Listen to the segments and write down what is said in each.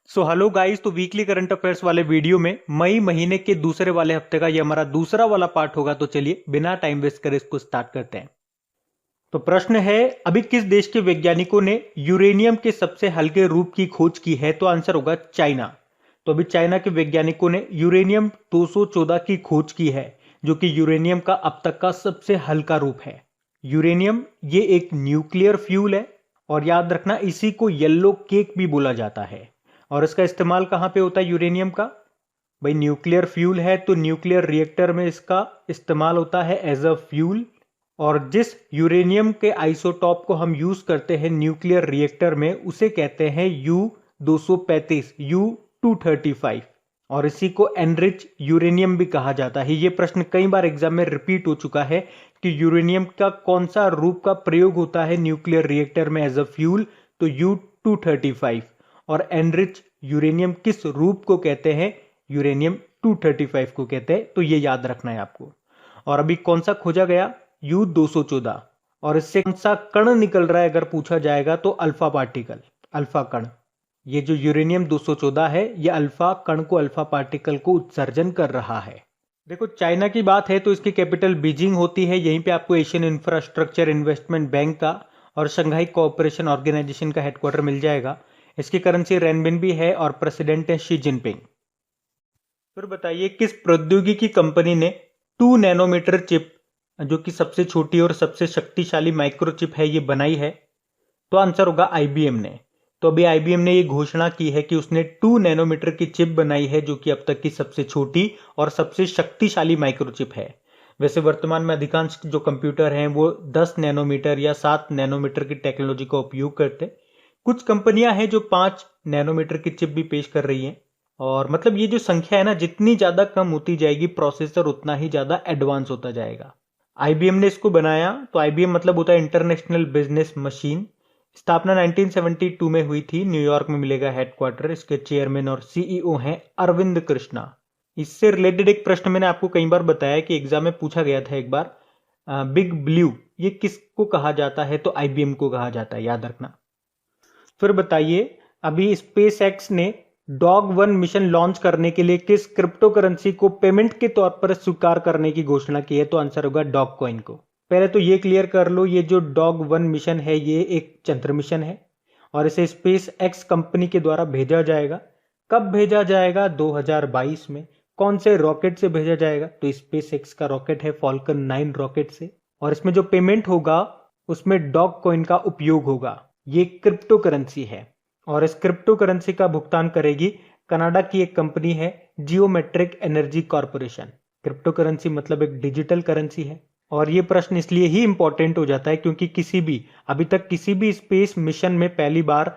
So hello guys, तो weekly current affairs वाले video में मई महीने के दूसरे वाले हफ्ते का ये हमारा दूसरा वाला पार्ट होगा। तो चलिए बिना टाइम वेस्ट करे इसको स्टार्ट करते हैं। तो प्रश्न है, अभी किस देश के वैज्ञानिकों ने यूरेनियम के सबसे हल्के रूप की खोज की है? तो आंसर होगा चाइना। तो अभी चाइना के वैज्ञानिकों ने यूरेनियम 214 की खोज की है, जो कि यूरेनियम का अब तक का सबसे हल्का रूप है। यूरेनियम ये एक न्यूक्लियर फ्यूल है, और याद रखना इसी को येलो केक भी बोला जाता है। और इसका इस्तेमाल कहां पे होता है यूरेनियम का? भाई न्यूक्लियर फ्यूल है तो न्यूक्लियर रिएक्टर में इसका इस्तेमाल होता है एज अ फ्यूल। और जिस यूरेनियम के आइसोटॉप को हम यूज करते हैं न्यूक्लियर रिएक्टर में, उसे कहते हैं U-235, U-235। और इसी को एनरिच यूरेनियम भी कहा जाता है। ये प्रश्न कई बार एग्जाम में रिपीट हो चुका है कि यूरेनियम का कौन सा रूप का प्रयोग होता है न्यूक्लियर रिएक्टर में एज अ फ्यूल? तो U-235। और एनरिच यूरेनियम किस रूप को कहते हैं? यूरेनियम 235 को कहते हैं। तो ये याद रखना है आपको। और अभी कौन सा खोजा गया? U-214। और इससे कौन सा कण निकल रहा है अगर पूछा जाएगा तो अल्फा पार्टिकल, अल्फा कण। ये जो यूरेनियम 214 है, ये अल्फा कण को, अल्फा पार्टिकल को उत्सर्जन कर रहा है। देखो चाइना की बात है तो इसकी कैपिटल बीजिंग होती है। यहीं पे आपको एशियन इंफ्रास्ट्रक्चर इन्वेस्टमेंट बैंक का और शंघाई कोऑपरेशन ऑर्गेनाइजेशन का हेडक्वार्टर मिल जाएगा। इसकी करेंसी रेनबिन है और प्रेसिडेंट है शी जिनपिंग। फिर बताइए, किस प्रौद्योगिकी कंपनी ने 2 नैनोमीटर चिप, जो कि सबसे छोटी और सबसे शक्तिशाली माइक्रोचिप है, ये बनाई है? तो आंसर होगा आईबीएम ने। तो अभी आईबीएम ने ये घोषणा की है कि उसने 2 नैनोमीटर की चिप बनाई है, जो कि अब तक की सबसे छोटी और सबसे शक्तिशाली माइक्रोचिप है। वैसे वर्तमान में अधिकांश जो कंप्यूटर हैं वो 10 नैनोमीटर या 7 नैनोमीटर की टेक्नोलॉजी का उपयोग करते हैं। कुछ कंपनियां हैं जो 5 नैनोमीटर की चिप भी पेश कर रही हैं। और मतलब ये जो संख्या है ना, जितनी ज्यादा कम होती जाएगी प्रोसेसर, उतना ही ज्यादा एडवांस होता जाएगा। आईबीएम ने इसको बनाया, तो आईबीएम मतलब होता है इंटरनेशनल बिजनेस मशीन। स्थापना 1972 में हुई थी। न्यूयॉर्क में मिलेगा हेडक्वार्टर। इसके चेयरमैन और सीईओ हैं अरविंद कृष्णा। इससे रिलेटेड एक प्रश्न मैंने आपको कई बार बताया कि एग्जाम में पूछा गया था एक बार, बिग ब्लू ये किसको कहा जाता है? तो आईबीएम को कहा जाता है, याद रखना। फिर बताइए, अभी स्पेस एक्स ने डॉग 1 मिशन लॉन्च करने के लिए किस क्रिप्टो करेंसी को पेमेंट के तौर पर स्वीकार करने की घोषणा की है? तो आंसर होगा डॉग कॉइन को। पहले तो ये क्लियर कर लो, ये जो डॉग 1 मिशन है ये एक चंद्र मिशन है, और इसे स्पेस एक्स कंपनी के द्वारा भेजा जाएगा। कब भेजा जाएगा? 2022 में। कौन से रॉकेट से भेजा जाएगा? तो स्पेस एक्स का रॉकेट है फॉल्कन 9 रॉकेट से। और इसमें जो पेमेंट होगा उसमें डॉग कॉइन का उपयोग होगा। ये क्रिप्टो करेंसी है, और इस क्रिप्टो करेंसी का भुगतान करेगी कनाडा की एक कंपनी है, geometric energy corporation. Crypto currency मतलब एक डिजिटल करेंसी है। और ये प्रश्न इसलिए ही इंपॉर्टेंट हो जाता है क्योंकि अभी तक किसी भी स्पेस मिशन में पहली बार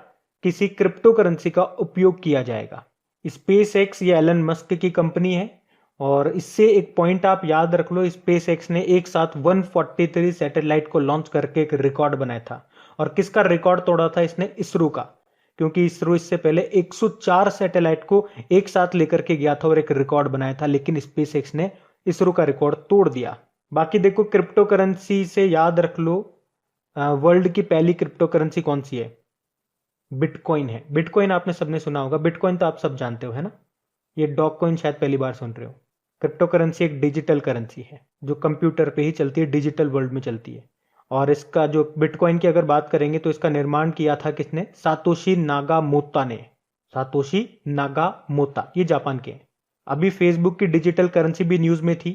किसी क्रिप्टो करेंसी का उपयोग किया जाएगा। स्पेस एक्स ये एलन मस्क की कंपनी है। और इससे एक पॉइंट आप याद रख लो, स्पेस एक्स ने एक साथ 143 सैटेलाइट को लॉन्च करके एक रिकॉर्ड बनाया था। और किसका रिकॉर्ड तोड़ा था इसने? इसरो का। क्योंकि इसरो इससे पहले 104 सैटेलाइट को एक साथ लेकर के गया था और एक रिकॉर्ड बनाया था, लेकिन स्पेस एक्स ने इसरो का रिकॉर्ड तोड़ दिया। बाकी देखो, क्रिप्टो करेंसी से याद रख लो, वर्ल्ड की पहली क्रिप्टो करेंसी कौन सी है? बिटकॉइन है। बिटकॉइन आपने सबने सुना होगा, बिटकॉइन तो आप सब जानते हो, है ना? ये डॉग कॉइन शायद पहली बार सुन रहे हो। क्रिप्टो करेंसी एक डिजिटल करेंसी है जो कंप्यूटर पे ही चलती है, डिजिटल वर्ल्ड में चलती है। और इसका जो बिटकॉइन की अगर बात करेंगे तो इसका निर्माण किया था किसने? सातोशी नागामोता ने। सातोशी नागामोता ये जापान के हैं। अभी फेसबुक की डिजिटल करेंसी भी न्यूज में थी,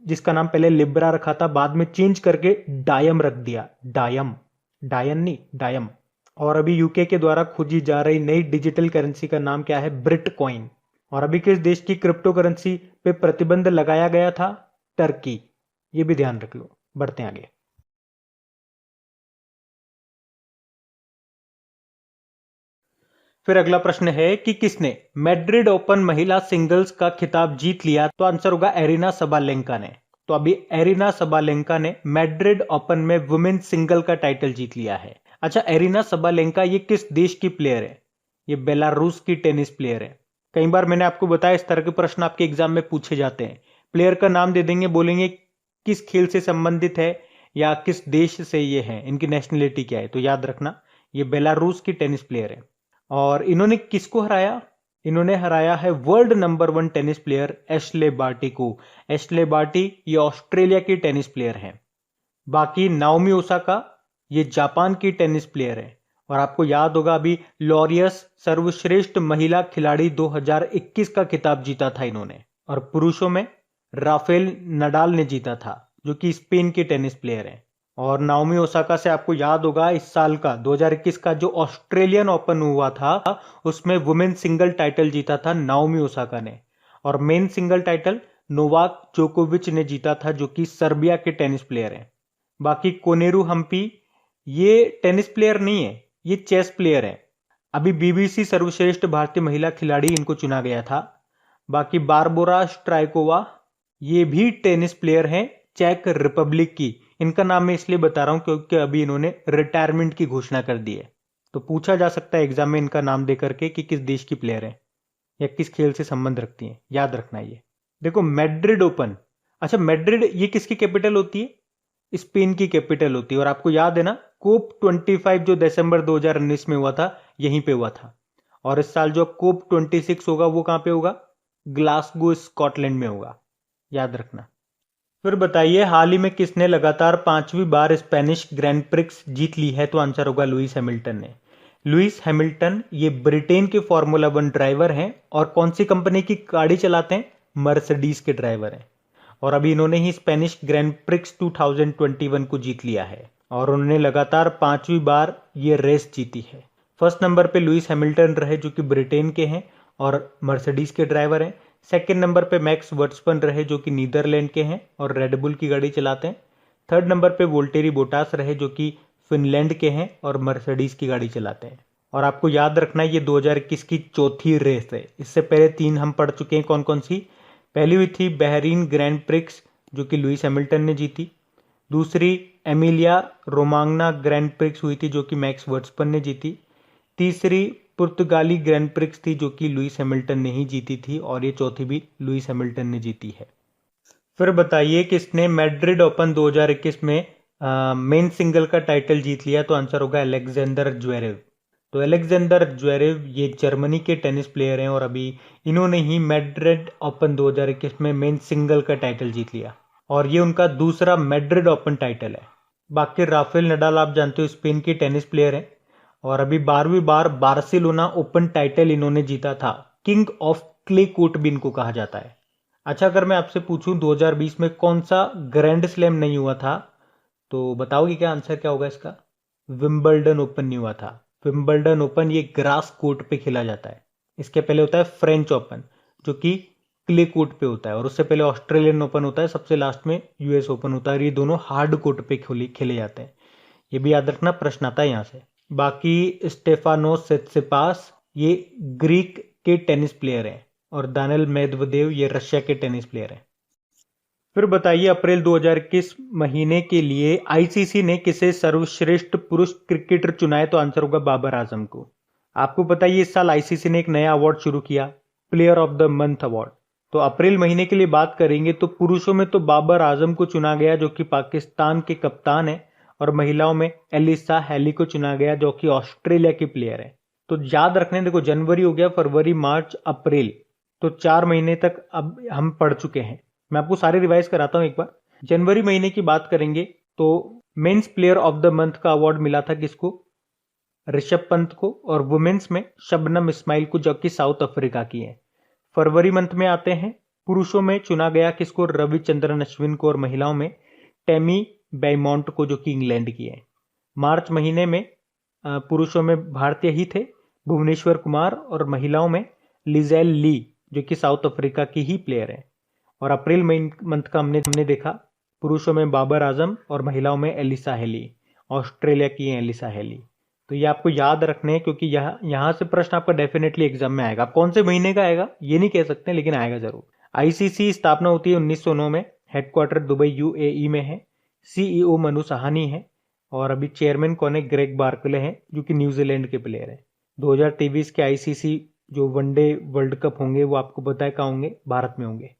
जिसका नाम पहले लिब्रा रखा था, बाद में चेंज करके डायम रख दिया। डायम, डायन नहीं, डायम। और अभी यूके के द्वारा खोजी जा रही नई डिजिटल करेंसी का नाम क्या है? ब्रिटकॉइन। और अभी किस देश की क्रिप्टो करेंसी पे प्रतिबंध लगाया गया था? टर्की। ये भी ध्यान रख लो। बढ़ते हैं आगे। फिर अगला प्रश्न है कि किसने मैड्रिड ओपन महिला सिंगल्स का खिताब जीत लिया? तो आंसर होगा एरिना सबालेंका ने। तो अभी एरिना सबालेंका ने मैड्रिड ओपन में वुमेन सिंगल का टाइटल जीत लिया है। अच्छा, एरिना सबालेंका ये किस देश की प्लेयर है? ये बेलारूस की टेनिस प्लेयर है। कई बार मैंने आपको बताया इस तरह के प्रश्न आपके एग्जाम में पूछे जाते हैं। प्लेयर का नाम दे देंगे, बोलेंगे किस खेल से संबंधित है या किस देश से ये है, इनकी नेशनलिटी क्या है। तो याद रखना ये बेलारूस की टेनिस प्लेयर है। और इन्होंने किसको हराया? इन्होंने हराया है world number 1 tennis player Ashleigh Barty को। एशले बार्टी ये ऑस्ट्रेलिया की टेनिस प्लेयर हैं। बाकी नाओमी ओसाका ये जापान की टेनिस प्लेयर है। और आपको याद होगा अभी लॉरियस सर्वश्रेष्ठ महिला खिलाड़ी 2021 का खिताब जीता था इन्होंने। और पुरुषों में राफेल नडाल ने जीता था, जो कि स्पेन की टेनिस प्लेयर है। और नाओमी ओसाका से आपको याद होगा इस साल का 2021 का जो ऑस्ट्रेलियन ओपन हुआ था उसमें वुमेन सिंगल टाइटल जीता था नाओमी ओसाका ने। और मेन सिंगल टाइटल नोवाक जोकोविच ने जीता था, जो कि सर्बिया के टेनिस प्लेयर हैं। बाकी कोनेरू हम्पी ये टेनिस प्लेयर नहीं है, ये चेस प्लेयर है। अभी बीबीसी सर्वश्रेष्ठ भारतीय महिला खिलाड़ी इनको चुना गया था। बाकी बारबोरा स्ट्राइकोवा ये भी टेनिस प्लेयर हैं चेक रिपब्लिक की। इनका नाम मैं इसलिए बता रहा हूं क्योंकि अभी इन्होंने रिटायरमेंट की घोषणा कर दी है। तो पूछा जा सकता है एग्जाम में इनका नाम दे करके कि किस देश की प्लेयर है या किस खेल से संबंध रखती हैं, याद रखना ये। देखो मैड्रिड ओपन, अच्छा मैड्रिड ये किसकी कैपिटल होती है? स्पेन की कैपिटल होती है। और आपको याद है ना कोप 25 जो दिसंबर 2019 में हुआ था यहीं पे हुआ था। और इस साल जो कोप 26 होगा वो कहां पे होगा? ग्लासगो स्कॉटलैंड में होगा, याद रखना। फिर बताइए हाल ही में किसने लगातार 5वीं बार स्पेनिश ग्रैंड प्रिक्स जीत ली है? तो आंसर होगा लुइस हैमिल्टन ने। लुइस हैमिल्टन ये ब्रिटेन के फॉर्मूला 1 ड्राइवर हैं। और कौन सी कंपनी की गाड़ी चलाते हैं? मर्सिडीज के ड्राइवर हैं। और अभी इन्होंने ही स्पेनिश ग्रैंड प्रिक्स 2021 को जीत लिया है। और उन्होंने लगातार 5वीं बार ये रेस जीती है। फर्स्ट नंबर पे लुइस हैमिल्टन रहे, जो कि ब्रिटेन के हैं और मर्सिडीज के ड्राइवर हैं। सेकंड नंबर पे मैक्स वर्स्टपन रहे, जो कि नीदरलैंड के हैं और रेडबुल की गाड़ी चलाते हैं। थर्ड नंबर पे वोल्टेरी बोटास रहे, जो कि फिनलैंड के हैं और मर्सिडीज की गाड़ी चलाते हैं। और आपको याद रखना ये 2021 की चौथी रेस है। इससे पहले 3 हम पढ़ चुके हैं। कौन कौन सी? पहली हुई थी बहरीन ग्रैंड प्रिक्स, जो कि लुइस हैमिल्टन ने जीती। दूसरी एमिलिया रोमांगना ग्रैंड प्रिक्स हुई थी, जो कि मैक्स वर्स्टपन ने जीती। तीसरी पुर्तगाली ग्रैंड प्रिक्स थी, जो कि लुइस हैमिल्टन ने ही जीती थी। और ये चौथी भी लुइस हैमिल्टन ने जीती है। फिर बताइए किसने मैड्रिड ओपन 2021 में मेन सिंगल का टाइटल जीत लिया? तो आंसर होगा अलेक्जेंडर ज्वेरेव। तो अलेक्जेंडर ज्वेरेव ये जर्मनी के टेनिस प्लेयर हैं और अभी इन्होंने ही मैड्रिड ओपन 2021 में मेन सिंगल का टाइटल जीत लिया। और ये उनका दूसरा मैड्रिड ओपन टाइटल है। बाकी राफेल नडाल आप जानते हो स्पेन की टेनिस प्लेयर है और अभी 12वीं बार बार्सिलोना ओपन टाइटल इन्होंने जीता था। किंग ऑफ क्ले कोर्ट भी इनको कहा जाता है। अच्छा अगर मैं आपसे पूछूं 2020 में कौन सा ग्रैंड स्लैम नहीं हुआ था, तो बताओगे क्या आंसर क्या होगा इसका? विंबलडन ओपन नहीं हुआ था। विंबलडन ओपन ये ग्रास कोर्ट पे खेला जाता है। इसके पहले होता है फ्रेंच ओपन, जो कि क्ले कोर्ट पे होता है। और उससे पहले ऑस्ट्रेलियन ओपन होता है, सबसे लास्ट में यूएस ओपन होता है। और ये दोनों हार्ड कोर्ट पे खेले जाते हैं। ये भी याद रखना, प्रश्न आता है यहाँ से। बाकी स्टेफानोस सित्सिपास ये ग्रीक के टेनिस प्लेयर हैं और दानिल मेदवेदेव ये रशिया के टेनिस प्लेयर हैं। फिर बताइए अप्रैल 2021 महीने के लिए आईसीसी ने किसे सर्वश्रेष्ठ पुरुष क्रिकेटर चुना है? तो आंसर होगा बाबर आजम को। आपको पता है इस साल आईसीसी ने एक नया अवार्ड शुरू किया, player of the month award. तो अप्रैल महीने के लिए बात करेंगे तो पुरुषों में तो बाबर आजम को चुना गया, जो कि पाकिस्तान के कप्तान है। और महिलाओं में एलिसा हेली को चुना गया, जो कि ऑस्ट्रेलिया की प्लेयर है। तो याद रखने, देखो जनवरी हो गया, फरवरी, मार्च, अप्रैल, तो 4 महीने तक अब हम पढ़ चुके हैं। मैं आपको सारे रिवाइज कराता हूं एक बार। जनवरी महीने की बात करेंगे तो men's player of the month का अवार्ड मिला था किसको? ऋषभ पंत को। और वुमेन्स में शबनम इस्माइल को, जो कि साउथ अफ्रीका की है। फरवरी मंथ में आते हैं, पुरुषों में चुना गया किसको? रविचंद्रन अश्विन को। और महिलाओं में टेमी बेमॉन्ट को, जो कि इंग्लैंड की है। मार्च महीने में पुरुषों में भारतीय ही थे, भुवनेश्वर कुमार। और महिलाओं में लिजेल ली, जो कि साउथ अफ्रीका की ही प्लेयर है। और अप्रैल मंथ का हमने देखा, पुरुषों में बाबर आजम और महिलाओं में एलिसा हेली, ऑस्ट्रेलिया की है एलिसा हेली। तो ये आपको याद रखने हैं क्योंकि यहाँ से प्रश्न आपका डेफिनेटली एग्जाम में आएगा। कौन से महीने का आएगा ये नहीं कह सकते, लेकिन आएगा जरूर। आईसीसी स्थापना होती है 1909 में, हेडक्वार्टर दुबई यूएई में है। सीईओ मनु सहानी है। और अभी चेयरमैन कौन है? ग्रेग बार्कले हैं, जो कि न्यूजीलैंड के प्लेयर है। 2023 के आईसीसी जो वनडे वर्ल्ड कप होंगे वो आपको पता है कहाँ होंगे? भारत में होंगे।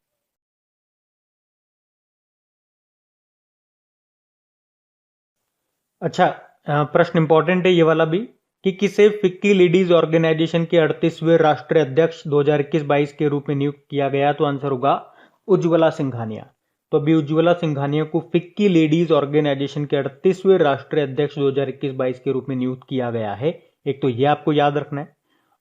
अच्छा प्रश्न इंपॉर्टेंट है ये वाला भी। कि किसे फिक्की लेडीज ऑर्गेनाइजेशन के 38वें राष्ट्रीय अध्यक्ष 2021-22 के रूप में नियुक्त किया गया? तो आंसर होगा उज्ज्वला सिंघानिया। तो अभी उज्ज्वला सिंघानिया को फिक्की लेडीज ऑर्गेनाइजेशन के 38वें राष्ट्रीय अध्यक्ष 2021-22 के रूप में नियुक्त किया गया है। एक तो ये आपको याद रखना है।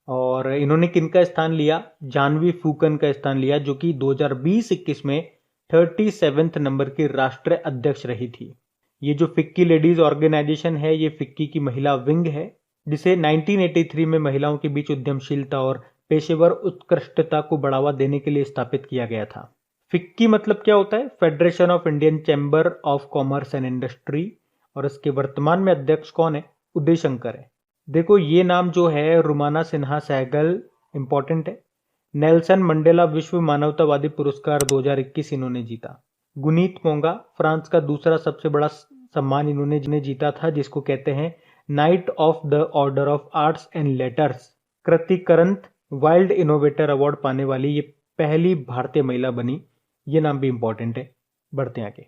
और इन्होंने किनका स्थान लिया? जानवी फूकन का स्थान लिया, जो कि 2020-21 में 37वें नंबर की राष्ट्रीय अध्यक्ष रही थी। ये जो फिक्की लेडीज ऑर्गेनाइजेशन है, ये फिक्की की महिला विंग है, जिसे 1983 में महिलाओं के बीच उद्यमशीलता और पेशेवर उत्कृष्टता को बढ़ावा देने के लिए स्थापित किया गया था। फिक्की मतलब क्या होता है? Federation of Indian chamber of commerce and industry. और इसके वर्तमान में अध्यक्ष कौन है? उदय शंकर है। देखो, ये नाम जो है रुमाना सिन्हा सहगल, इंपॉर्टेंट है। नेल्सन मंडेला विश्व मानवतावादी पुरस्कार 2021 इन्होंने जीता। गुनीत मोंगा, फ्रांस का दूसरा सबसे बड़ा सम्मान इन्होंने जीता था, जिसको कहते हैं night of the order of arts and letters. Kriti करंत wild innovator award पाने वाली ये पहली भारतीय महिला बनी। ये नाम भी इंपॉर्टेंट है। बढ़ते हैं आगे।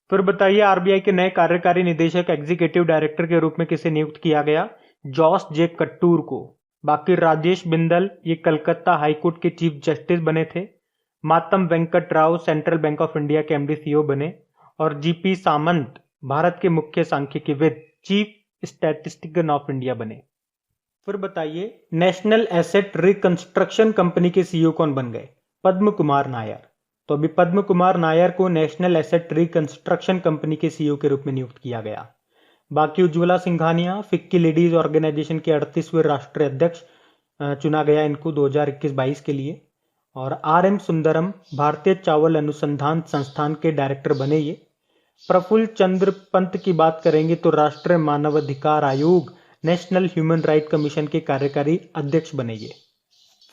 फिर बताइए, आरबीआई के नए कार्यकारी निदेशक एग्जीक्यूटिव डायरेक्टर के रूप में किसे नियुक्त किया गया? जॉस जे कट्टूर को। बाकी राजेश बिंदल, ये कलकत्ता हाईकोर्ट के चीफ जस्टिस बने थे। Matam Venkat Rao central bank of India के एमडी सीईओ बने। और जीपी सामंत भारत के मुख्य सांख्यिकीविद, चीफ स्टैटिस्टिशियन ऑफ इंडिया बने। फिर बताइए, नेशनल एसेट रिकंस्ट्रक्शन कंपनी के सीईओ कौन बन गए? पद्म कुमार नायर। तो अभी पद्म कुमार नायर को नेशनल एसेट रिकंस्ट्रक्शन कंपनी के सीईओ के रूप में नियुक्त किया गया। बाकी Ujjwala Singhania FICCI ladies organisation के 38वें राष्ट्रीय अध्यक्ष चुना गया इनको 2021-22 के लिए। और आर.एम. सुंदरम भारतीय चावल अनुसंधान संस्थान के डायरेक्टर बने ये। प्रफुल्ल चंद्र पंत की बात करेंगे तो राष्ट्रीय मानवाधिकार आयोग नेशनल ह्यूमन राइट कमीशन के कार्यकारी अध्यक्ष बने ये।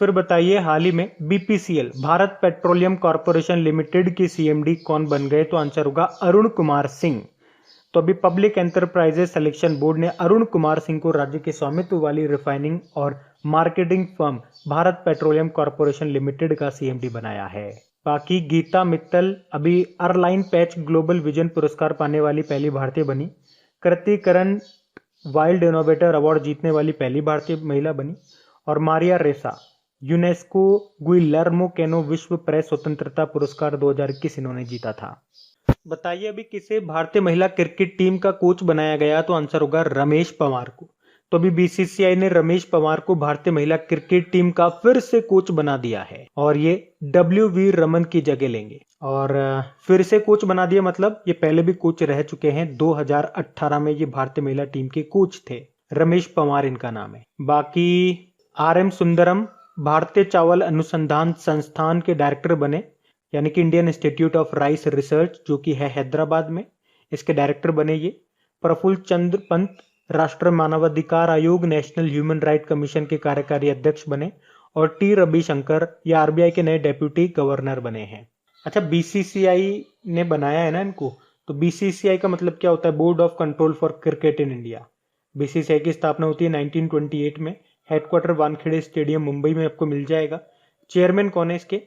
फिर बताइए, हाल ही में BPCL Bharat petroleum corporation limited के सीएमडी कौन बन गए? तो आंसर होगा अरुण कुमार सिंह। तो अभी पब्लिक एंटरप्राइजेस सिलेक्शन बोर्ड ने अरुण कुमार सिंह को राज्य के स्वामित्व वाली रिफाइनिंग और marketing firm Bharat petroleum corporation limited का सीएमडी बनाया है। बाकी गीता मित्तल अभी अरलाइन पैच ग्लोबल विजन पुरस्कार पाने वाली पहली भारतीय बनी। कृति करण वाइल्ड इनोवेटर अवार्ड जीतने वाली पहली भारतीय महिला बनी। और मारिया रेसा यूनेस्को गुइलेर्मो कैनो विश्व प्रेस स्वतंत्रता पुरस्कार 2021 इन्होंने जीता था। बताइए, अभी किसे भारतीय महिला क्रिकेट टीम का कोच बनाया गया? तो आंसर होगा रमेश पंवार को। तो अभी बीसीसीआई ने रमेश पंवार को भारतीय महिला क्रिकेट टीम का फिर से कोच बना दिया है और ये डब्ल्यू.वी. रमन की जगह लेंगे। और फिर से कोच बना दिया मतलब ये पहले भी कोच रह चुके हैं। 2018 में ये भारतीय महिला टीम के कोच थे। रमेश पंवार इनका नाम है। बाकी आर.एम. सुंदरम भारतीय चावल अनुसंधान संस्थान के डायरेक्टर बने, यानी कि Indian institute of rice research, जो कि है हैदराबाद में, इसके डायरेक्टर बने ये। प्रफुल्ल चंद्र पंत राष्ट्रीय मानवाधिकार आयोग नेशनल ह्यूमन राइट कमीशन के कार्यकारी अध्यक्ष बने। और टी रविशंकर ये आरबीआई के नए डेप्यूटी गवर्नर बने हैं। अच्छा, बीसीसीआई ने बनाया है ना इनको, तो बीसीसीआई का मतलब क्या होता है? Board of control for cricket in India. BCCI की स्थापना होती है 1928 में। हेडक्वार्टर वानखेड़े स्टेडियम मुंबई में आपको मिल जाएगा। चेयरमैन कौन है इसके?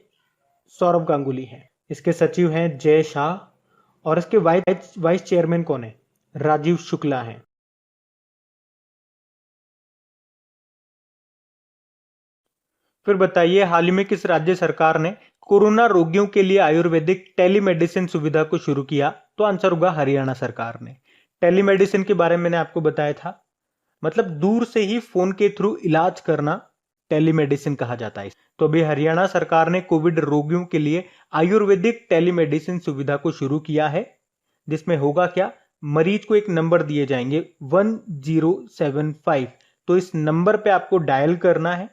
सौरभ गांगुली है। इसके सचिव हैं जय शाह। और इसके वाइस चेयरमैन कौन है? राजीव शुक्ला हैं। फिर बताइए, हाल ही में किस राज्य सरकार ने कोरोना रोगियों के लिए आयुर्वेदिक टेलीमेडिसिन सुविधा को शुरू किया? तो आंसर होगा हरियाणा सरकार ने। टेलीमेडिसिन के बारे में मैंने आपको बताया था, मतलब दूर से ही फोन के थ्रू इलाज करना टेलीमेडिसिन कहा जाता है। तो अभी हरियाणा सरकार ने कोविड रोगियों के लिए आयुर्वेदिक टेलीमेडिसिन सुविधा को शुरू किया है, जिसमें होगा क्या? मरीज को एक नंबर दिए जाएंगे 1075। तो इस नंबर पे आपको डायल करना है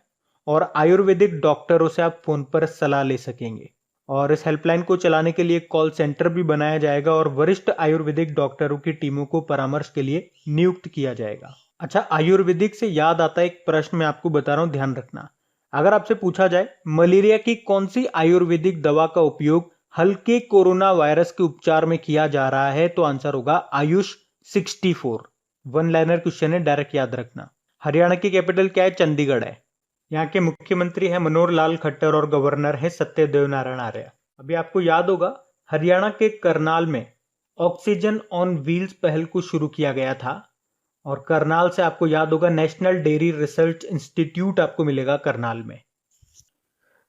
और आयुर्वेदिक डॉक्टरों से आप फोन पर सलाह ले सकेंगे। और इस हेल्पलाइन को चलाने के लिए कॉल सेंटर भी बनाया जाएगा और वरिष्ठ आयुर्वेदिक डॉक्टरों की टीमों को परामर्श के लिए नियुक्त किया जाएगा। अच्छा, आयुर्वेदिक से याद आता है एक प्रश्न मैं आपको बता रहा हूं, ध्यान रखना। अगर आपसे पूछा जाए मलेरिया की कौन सी आयुर्वेदिक दवा का उपयोग हल्के कोरोना वायरस के उपचार में किया जा रहा है? तो आंसर होगा आयुष 64। वन लाइनर क्वेश्चन है, डायरेक्ट याद रखना। हरियाणा की कैपिटल क्या है? चंडीगढ़ है। यहाँ के मुख्यमंत्री है मनोहर लाल खट्टर और गवर्नर है सत्यदेव नारायण आर्य। अभी आपको याद होगा हरियाणा के करनाल में ऑक्सीजन ऑन व्हील्स पहल को शुरू किया गया था और करनाल से आपको याद होगा नेशनल डेयरी रिसर्च इंस्टीट्यूट आपको मिलेगा करनाल में।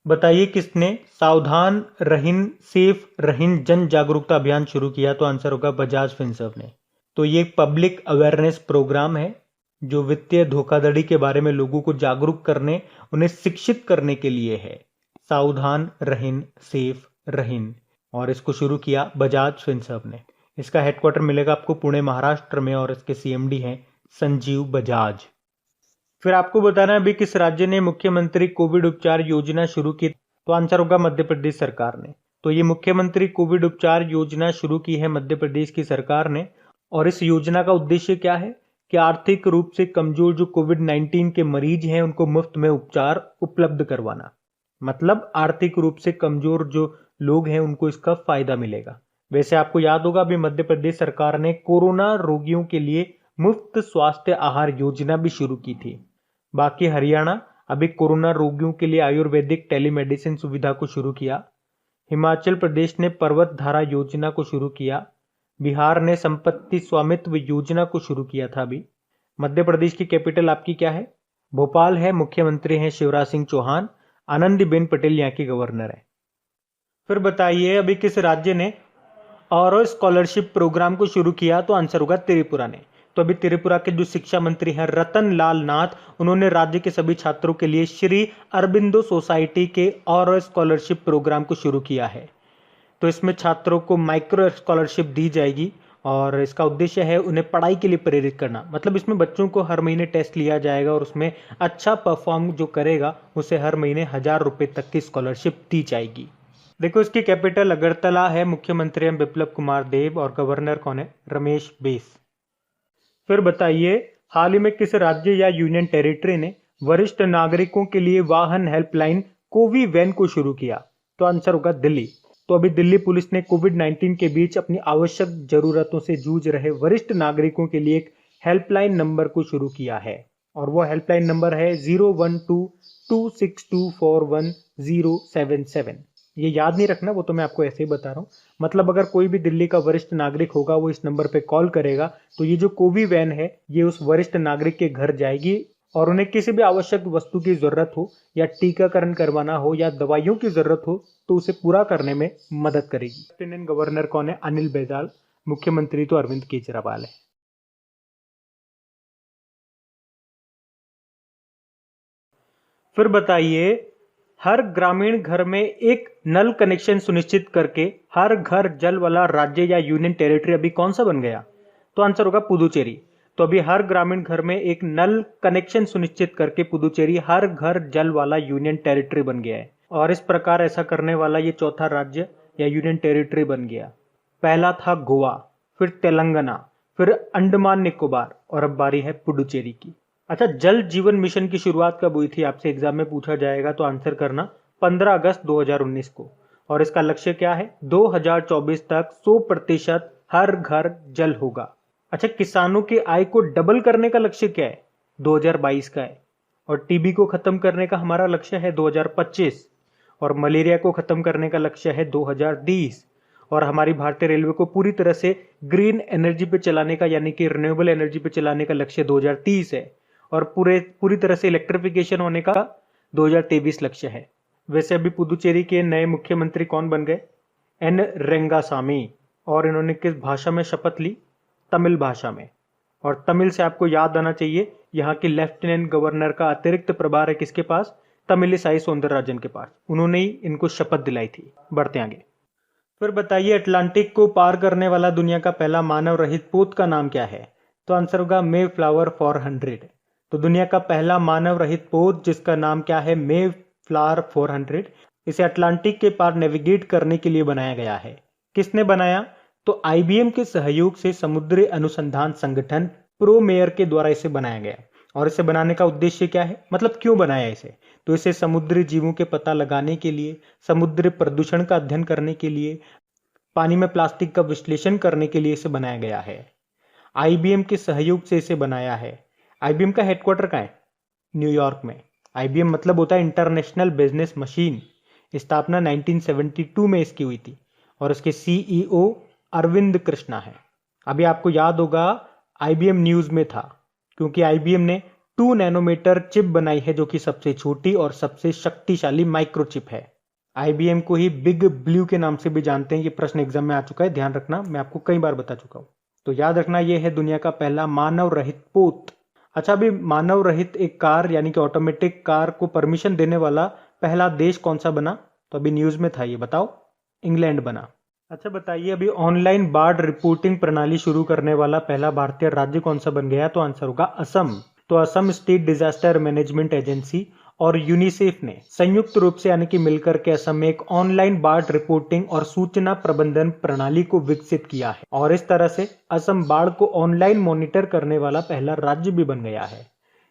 बताइए किसने सावधान रहिन सेफ रहिन जन जागरूकता अभियान शुरू किया? तो आंसर होगा बजाज फिनसर्व ने। तो ये एक पब्लिक अवेयरनेस प्रोग्राम है जो वित्तीय धोखाधड़ी के बारे में लोगों को जागरूक करने, उन्हें शिक्षित करने के लिए है। सावधान रहिन सेफ रहिन, और इसको शुरू किया बजाज फिनसर्व ने। इसका हेडक्वार्टर मिलेगा आपको पुणे महाराष्ट्र में और इसके सीएमडी हैं संजीव बजाज। फिर आपको बताना है अभी किस राज्य ने मुख्यमंत्री कोविड उपचार योजना शुरू की? तो आंसर होगा मध्य प्रदेश सरकार ने। तो ये मुख्यमंत्री कोविड उपचार योजना शुरू की है मध्य प्रदेश की सरकार ने, और इस योजना का उद्देश्य क्या है कि आर्थिक रूप से कमजोर जो कोविड-19 के मरीज हैं उनको मुफ्त में उपचार उपलब्ध करवाना। मतलब आर्थिक रूप से कमजोर जो लोग हैं उनको इसका फायदा मिलेगा। वैसे आपको याद होगा अभी मध्य प्रदेश सरकार ने कोरोना रोगियों के लिए मुफ्त स्वास्थ्य आहार योजना भी शुरू की थी। बाकी हरियाणा अभी कोरोना रोगियों के लिए आयुर्वेदिक टेलीमेडिसिन सुविधा को शुरू किया। हिमाचल प्रदेश ने पर्वत धारा योजना को शुरू किया। बिहार ने संपत्ति स्वामित्व योजना को शुरू किया था अभी। मध्य प्रदेश की कैपिटल आपकी क्या है? भोपाल है। मुख्यमंत्री हैं शिवराज सिंह चौहान। आनंदीबेन पटेल यहाँ की गवर्नर है। फिर बताइए अभी किस राज्य ने और स्कॉलरशिप प्रोग्राम को शुरू किया? तो आंसर होगा त्रिपुरा ने। तो अभी त्रिपुरा के जो शिक्षा मंत्री हैं रतन लाल नाथ, उन्होंने राज्य के सभी छात्रों के लिए श्री अरबिंदो सोसाइटी के और स्कॉलरशिप प्रोग्राम को शुरू किया है। तो इसमें छात्रों को माइक्रो स्कॉलरशिप दी जाएगी और इसका उद्देश्य है उन्हें पढ़ाई के लिए प्रेरित करना। मतलब इसमें बच्चों को हर महीने टेस्ट लिया जाएगा और उसमें अच्छा परफॉर्म जो करेगा उसे हर महीने 1000 रुपये तक की स्कॉलरशिप दी जाएगी। देखो इसकी कैपिटल अगरतला है। मुख्यमंत्री हैं बिप्लब कुमार देब और गवर्नर कौन है? रमेश बैस। फिर बताइए हाल ही में किस राज्य या यूनियन टेरिटरी ने वरिष्ठ नागरिकों के लिए वाहन हेल्पलाइन कोवी वैन को शुरू किया? तो आंसर होगा दिल्ली। तो अभी दिल्ली पुलिस ने कोविड-19 के बीच अपनी आवश्यक जरूरतों से जूझ रहे वरिष्ठ नागरिकों के लिए एक हेल्पलाइन नंबर को शुरू किया है और वो हेल्पलाइन नंबर है 01226241077। ये याद नहीं रखना, वो तो मैं आपको ऐसे ही बता रहा हूँ। मतलब अगर कोई भी दिल्ली का वरिष्ठ नागरिक होगा वो इस नंबर पे कॉल करेगा तो ये जो कोवी वैन है ये उस वरिष्ठ नागरिक के घर जाएगी और उन्हें किसी भी आवश्यक वस्तु की जरूरत हो या टीकाकरण करवाना हो या दवाइयों की जरूरत हो तो उसे पूरा करने में मदद करेगी। लेफ्टिनेंट गवर्नर कौन है? अनिल बैजल। मुख्यमंत्री तो अरविंद केजरीवाल है। फिर बताइए हर ग्रामीण घर में एक नल कनेक्शन सुनिश्चित करके हर घर जल वाला राज्य या यूनियन टेरिटरी अभी कौन सा बन गया? तो आंसर होगा पुदुचेरी। तो अभी हर ग्रामीण घर में एक नल कनेक्शन सुनिश्चित करके पुदुचेरी हर घर जल वाला यूनियन टेरिटरी बन गया है और इस प्रकार ऐसा करने वाला ये चौथा राज्य या यूनियन टेरिटरी बन गया। पहला था गोवा, फिर तेलंगाना, फिर अंडमान निकोबार और अब बारी है पुडुचेरी की। अच्छा, जल जीवन मिशन की शुरुआत कब हुई थी? आपसे एग्जाम में पूछा जाएगा तो आंसर करना 15 अगस्त 2019 को। और इसका लक्ष्य क्या है? 2024 तक 100% हर घर जल होगा। अच्छा, किसानों की आय को डबल करने का लक्ष्य क्या है? 2022 का है। और टीबी को खत्म करने का हमारा लक्ष्य है 2025 और मलेरिया को खत्म करने का लक्ष्य है 2030 और हमारी भारतीय रेलवे को पूरी तरह से ग्रीन एनर्जी पे चलाने का यानी कि रिन्यूएबल एनर्जी पे चलाने का लक्ष्य 2030 है और पूरी तरह से इलेक्ट्रिफिकेशन होने का 2023 लक्ष्य है। वैसे अभी पुदुचेरी के नए मुख्यमंत्री कौन बन गए? एन रेंगासामी। और इन्होंने किस भाषा में शपथ ली? तमिल भाषा में। और तमिल से आपको याद आना चाहिए यहाँ के लेफ्टिनेंट गवर्नर का अतिरिक्त प्रभार है किसके पास? तमिलिसाई सौंदरराजन के पास। उन्होंने ही इनको शपथ दिलाई थी। बढ़ते आगे। फिर बताइए अटलांटिक को पार करने वाला दुनिया का पहला मानव रहित पोत का नाम क्या है? तो आंसर होगा मे फ्लावर 400। तो दुनिया का पहला मानव रहित पोत जिसका नाम क्या है? मे फ्लावर 400। इसे अटलांटिक के पार नेविगेट करने के लिए बनाया गया है। किसने बनाया? तो आईबीएम के सहयोग से समुद्री अनुसंधान संगठन प्रोमेयर के द्वारा इसे बनाया गया। और इसे बनाने का उद्देश्य क्या है? मतलब क्यों बनाया इसे? तो इसे समुद्री जीवों के पता लगाने के लिए, समुद्री प्रदूषण का अध्ययन करने के लिए, पानी में प्लास्टिक का विश्लेषण करने के लिए इसे बनाया गया है। आईबीएम के सहयोग से इसे बनाया है। आईबीएम का हेडक्वार्टर कहाँ है? न्यूयॉर्क में। आईबीएम मतलब होता है इंटरनेशनल बिजनेस मशीन। स्थापना 1972 में इसकी हुई थी और इसके सीईओ अरविंद कृष्णा है। अभी आपको याद होगा आईबीएम न्यूज में था क्योंकि आईबीएम ने 2 नैनोमीटर चिप बनाई है जो कि सबसे छोटी और सबसे शक्तिशाली माइक्रोचिप है। आईबीएम को ही बिग ब्लू के नाम से भी जानते हैं। ये प्रश्न एग्जाम में आ चुका है, ध्यान रखना, मैं आपको कई बार बता चुका हूं। तो याद रखना, ये है दुनिया का पहला मानव रहित पोत। अच्छा, अभी मानव रहित एक कार यानी कि ऑटोमेटिक कार को परमिशन देने वाला पहला देश कौन सा बना? तो अभी न्यूज में था, ये बताओ। इंग्लैंड बना। अच्छा बताइए, अभी ऑनलाइन बाढ़ रिपोर्टिंग प्रणाली शुरू करने वाला पहला भारतीय राज्य कौन सा बन गया? तो आंसर होगा असम। तो Assam state disaster management agency और यूनिसेफ ने संयुक्त रूप से यानी कि मिलकर के असम में एक ऑनलाइन बाढ़ रिपोर्टिंग और सूचना प्रबंधन प्रणाली को विकसित किया है और इस तरह से असम बाढ़ को ऑनलाइन मॉनिटर करने वाला पहला राज्य भी बन गया है।